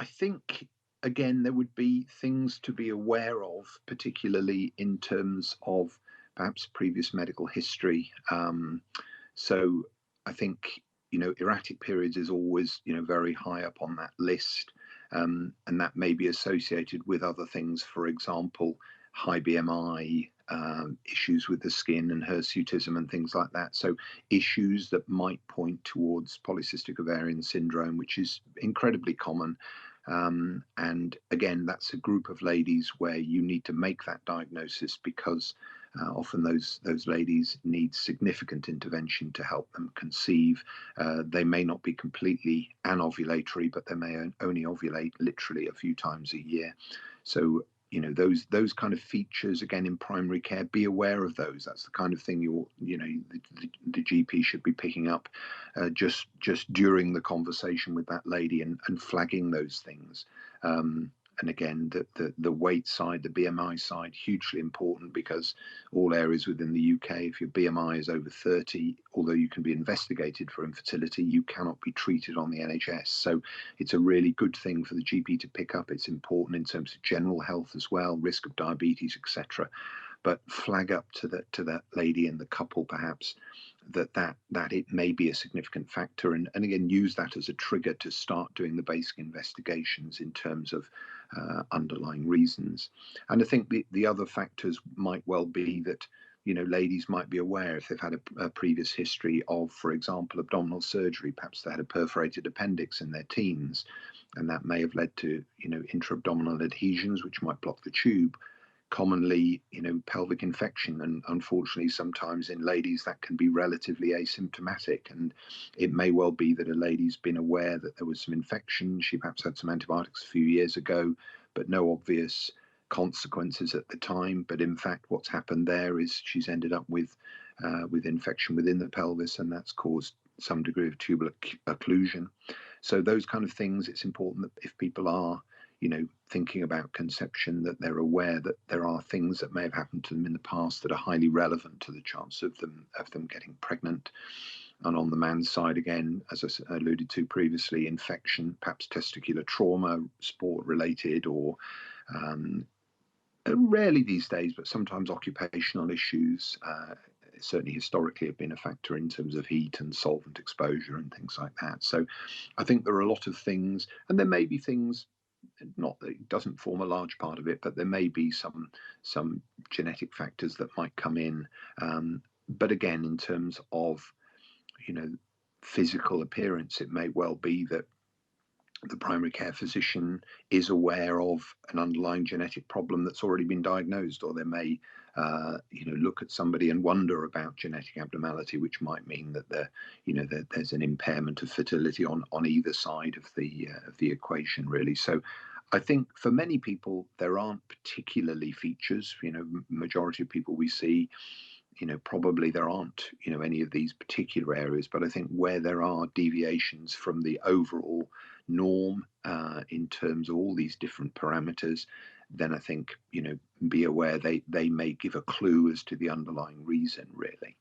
I think again there would be things to be aware of, particularly in terms of perhaps previous medical history. So I think erratic periods is always very high up on that list, and that may be associated with other things. For example, high BMI, issues with the skin and hirsutism and things like that. So issues that might point towards polycystic ovarian syndrome, which is incredibly common. And again, that's a group of ladies where you need to make that diagnosis because often those ladies need significant intervention to help them conceive. They may not be completely anovulatory, but they may only ovulate literally a few times a year. So those kind of features again in primary care, be aware of those. That's the kind of thing the GP should be picking up just during the conversation with that lady, and flagging those things. And again, the weight side, the BMI side, hugely important, because all areas within the UK, if your BMI is over 30, although you can be investigated for infertility, you cannot be treated on the NHS. So it's a really good thing for the GP to pick up. It's important in terms of general health as well, risk of diabetes, etc. But flag up to that lady and the couple perhaps that it may be a significant factor, and again use that as a trigger to start doing the basic investigations in terms of underlying reasons. And I think the other factors might well be that ladies might be aware if they've had a previous history of, for example, abdominal surgery. Perhaps they had a perforated appendix in their teens, and that may have led to intra-abdominal adhesions which might block the tube. Commonly, pelvic infection, and unfortunately sometimes in ladies that can be relatively asymptomatic, and it may well be that a lady's been aware that there was some infection. She perhaps had some antibiotics a few years ago, but no obvious consequences at the time. But in fact, what's happened there is she's ended up with infection within the pelvis, and that's caused some degree of tubal occlusion. So those kind of things, it's important that if people are thinking about conception, that they're aware that there are things that may have happened to them in the past that are highly relevant to the chance of them getting pregnant. And on the man's side, again, as I alluded to previously, infection, perhaps testicular trauma, sport related, or rarely these days, but sometimes occupational issues. Certainly historically have been a factor in terms of heat and solvent exposure and things like that. So I think there are a lot of things, and there may be things, not that it doesn't form a large part of it, but there may be some genetic factors that might come in. But again, in terms of physical appearance, it may well be that the primary care physician is aware of an underlying genetic problem that's already been diagnosed, or they may look at somebody and wonder about genetic abnormality, which might mean that there's an impairment of fertility on either side of the equation, really. So I think for many people there aren't particularly features. Majority of people we see, probably there aren't any of these particular areas, but I think where there are deviations from the overall norm in terms of all these different parameters, then I think be aware they may give a clue as to the underlying reason, really.